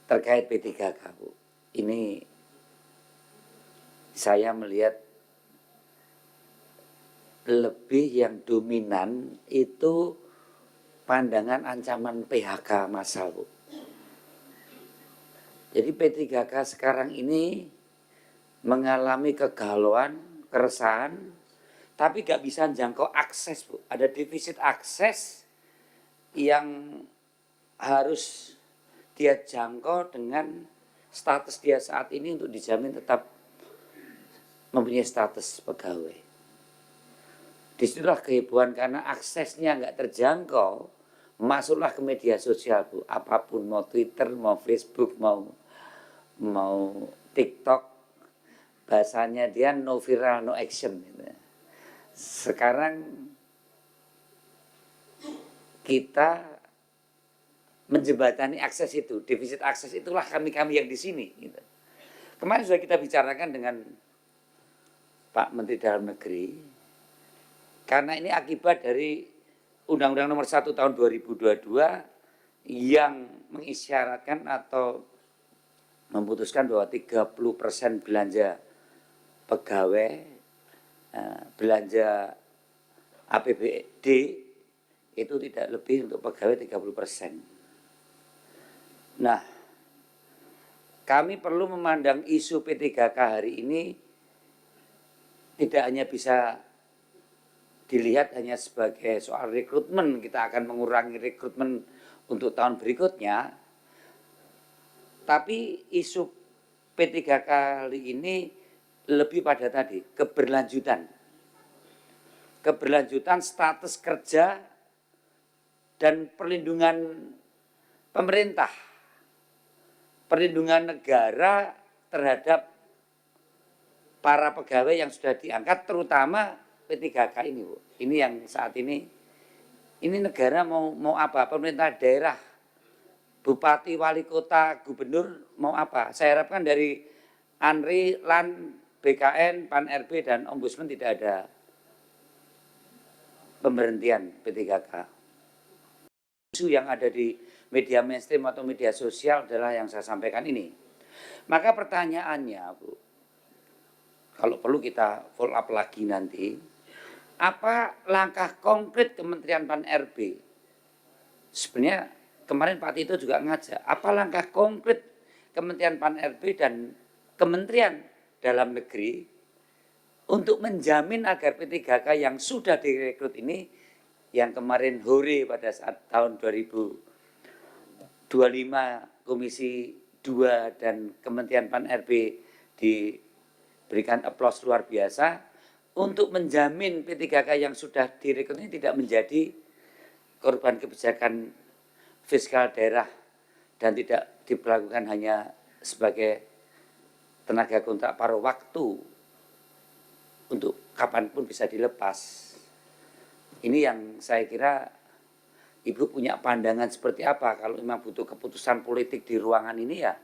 terkait P3K, Bu. Ini saya melihat lebih yang dominan itu pandangan ancaman PHK massal, Bu. Jadi P3K sekarang ini mengalami kegalauan, keresahan, tapi gak bisa jangkau akses, Bu. Ada defisit akses yang harus dia jangkau dengan status dia saat ini untuk dijamin tetap mempunyai status pegawai. Disitulah kehebohan karena aksesnya nggak terjangkau, masuklah ke media sosial, Bu. Apapun, mau Twitter, mau Facebook, mau TikTok, bahasanya dia no viral, no action. Sekarang kita menjembatani akses itu, defisit akses itulah kami yang di sini. Kemarin sudah kita bicarakan dengan Pak Menteri Dalam Negeri, karena ini akibat dari Undang-Undang Nomor 1 Tahun 2022 yang mengisyaratkan atau memutuskan bahwa 30% belanja pegawai, belanja APBD itu tidak lebih untuk pegawai 30%. Nah, kami perlu memandang isu P3K hari ini tidak hanya bisa dilihat hanya sebagai soal rekrutmen, kita akan mengurangi rekrutmen untuk tahun berikutnya, tapi isu P3K kali ini lebih pada tadi, keberlanjutan status kerja dan perlindungan pemerintah, perlindungan negara terhadap para pegawai yang sudah diangkat, terutama P3K ini, Bu. Ini yang saat ini negara mau apa? Pemerintah daerah, bupati, wali kota, gubernur mau apa? Saya harapkan dari ANRI, LAN, BKN, PAN-RB dan Ombudsman tidak ada pemberhentian P3K. Isu yang ada di media mainstream atau media sosial adalah yang saya sampaikan ini. Maka pertanyaannya, Bu, kalau perlu kita follow up lagi nanti, apa langkah konkret Kementerian PAN-RB? Sebenarnya kemarin Pak Tito juga ngajak, apa langkah konkret Kementerian PAN-RB dan Kementerian Dalam Negeri untuk menjamin agar P3K yang sudah direkrut ini, yang kemarin hore pada saat tahun 2025 Komisi 2 dan Kementerian PAN-RB diberikan aplaus luar biasa untuk menjamin P3K yang sudah direkrut ini tidak menjadi korban kebijakan fiskal daerah dan tidak diperlakukan hanya sebagai tenaga kontrak paruh waktu untuk kapanpun bisa dilepas. Ini yang saya kira Ibu punya pandangan seperti apa. Kalau memang butuh keputusan politik di ruangan ini, ya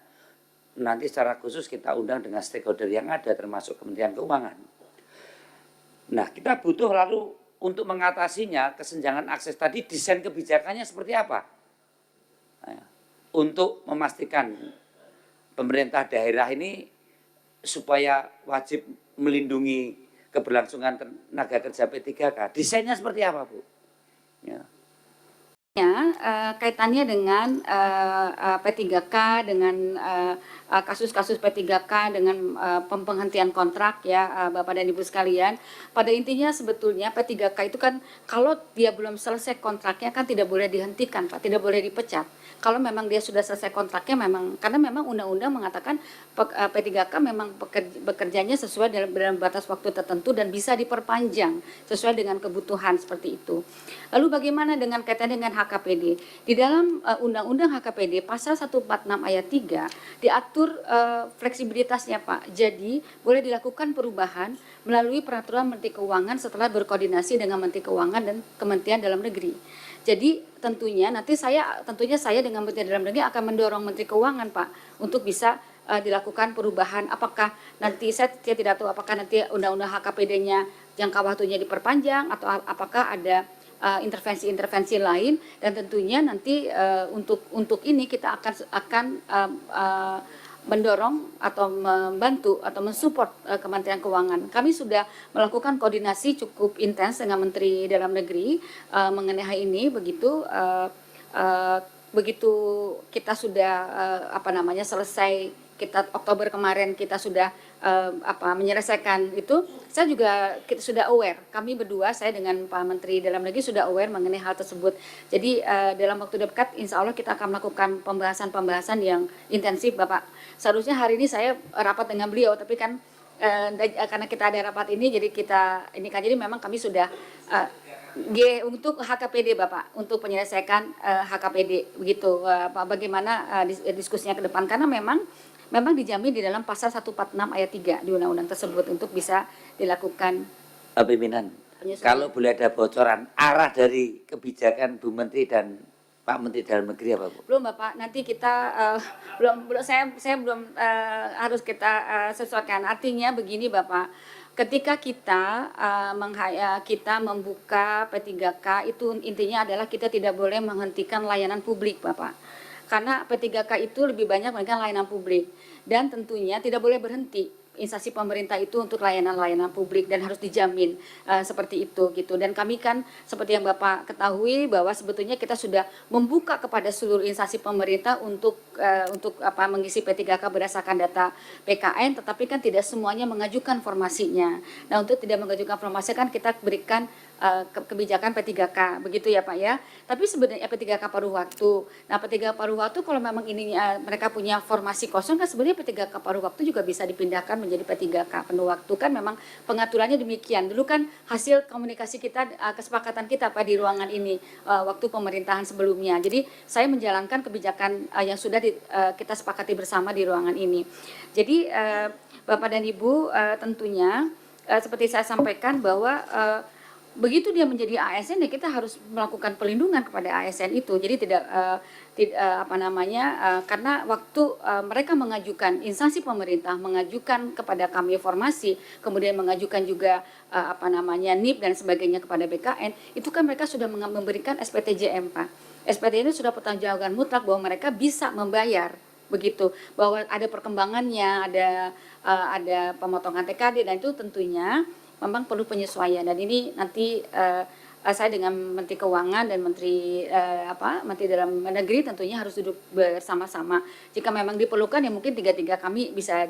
nanti secara khusus kita undang dengan stakeholder yang ada termasuk Kementerian Keuangan. Nah, kita butuh lalu untuk mengatasinya kesenjangan akses tadi, desain kebijakannya seperti apa? Nah, untuk memastikan pemerintah daerah ini supaya wajib melindungi keberlangsungan tenaga kerja P3K. Desainnya seperti apa, Bu? Ya. Kaitannya dengan P3K, dengan kasus-kasus P3K, dengan penghentian kontrak, ya Bapak dan Ibu sekalian. Pada intinya sebetulnya P3K itu kan kalau dia belum selesai kontraknya kan tidak boleh dihentikan, Pak, tidak boleh dipecat. Kalau memang dia sudah selesai kontraknya, memang karena memang undang-undang mengatakan P3K memang bekerjanya sesuai dalam batas waktu tertentu dan bisa diperpanjang sesuai dengan kebutuhan seperti itu. Lalu bagaimana dengan kaitannya dengan HKPD? Di dalam Undang-Undang HKPD pasal 146 ayat 3 diatur fleksibilitasnya, Pak. Jadi boleh dilakukan perubahan melalui peraturan Menteri Keuangan setelah berkoordinasi dengan Menteri Keuangan dan Kementerian Dalam Negeri. Jadi tentunya saya dengan Menteri Dalam Negeri akan mendorong Menteri Keuangan, Pak, untuk bisa dilakukan perubahan. Apakah nanti saya tidak tahu apakah nanti undang-undang HKPD-nya jangka waktunya diperpanjang atau apakah ada intervensi-intervensi lain, dan tentunya nanti untuk ini kita akan mendorong atau membantu atau mensupport Kementerian Keuangan. Kami sudah melakukan koordinasi cukup intens dengan Menteri Dalam Negeri mengenai hal ini. Begitu kita sudah selesai, kita Oktober kemarin kita sudah menyelesaikan itu, kita sudah aware, kami berdua, saya dengan Pak Menteri Dalam Negeri sudah aware mengenai hal tersebut. Jadi dalam waktu dekat insya Allah kita akan melakukan pembahasan yang intensif, Bapak. Seharusnya hari ini saya rapat dengan beliau, tapi kan karena kita ada rapat ini, jadi jadi memang kami sudah untuk HKPD, Bapak, untuk menyelesaikan HKPD begitu, bagaimana diskusinya ke depan, karena memang dijamin di dalam pasal 146 ayat 3 di undang-undang tersebut untuk bisa dilakukan pimpinan. Kalau boleh ada bocoran arah dari kebijakan Bu Menteri dan Pak Menteri Dalam Negeri apa, Bu? Belum, Bapak. Nanti kita saya belum harus kita sesuaikan. Artinya begini, Bapak. Ketika kita membuka P3K, itu intinya adalah kita tidak boleh menghentikan layanan publik, Bapak. Karena P3K itu lebih banyak memberikan layanan publik, dan tentunya tidak boleh berhenti instansi pemerintah itu untuk layanan-layanan publik, dan harus dijamin seperti itu gitu. Dan kami kan seperti yang Bapak ketahui bahwa sebetulnya kita sudah membuka kepada seluruh instansi pemerintah untuk mengisi P3K berdasarkan data PKN, tetapi kan tidak semuanya mengajukan formasinya. Nah, untuk tidak mengajukan formasi kan kita berikan kebijakan P3K, begitu ya Pak ya. Tapi sebenarnya P3K paruh waktu. Nah, P3K paruh waktu kalau memang ini mereka punya formasi kosong, kan sebenarnya P3K paruh waktu juga bisa dipindahkan menjadi P3K penuh waktu, kan memang pengaturannya demikian. Dulu kan hasil komunikasi kita, kesepakatan kita Pak di ruangan ini waktu pemerintahan sebelumnya. Jadi saya menjalankan kebijakan yang sudah kita sepakati bersama di ruangan ini. Jadi Bapak dan Ibu, tentunya seperti saya sampaikan bahwa begitu dia menjadi ASN, ya kita harus melakukan pelindungan kepada ASN itu. Jadi karena waktu mereka mengajukan, instansi pemerintah mengajukan kepada kami informasi, kemudian mengajukan juga NIP dan sebagainya kepada BKN, itu kan mereka sudah memberikan SPTJM, Pak. SPTJM itu sudah pertanggungjawaban mutlak bahwa mereka bisa membayar, begitu, bahwa ada perkembangannya, ada pemotongan TKD, dan itu tentunya memang perlu penyesuaian. Dan ini nanti saya dengan Menteri Keuangan dan Menteri Dalam Negeri tentunya harus duduk bersama-sama. Jika memang diperlukan, ya mungkin tiga kami bisa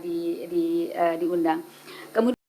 diundang. Kemudian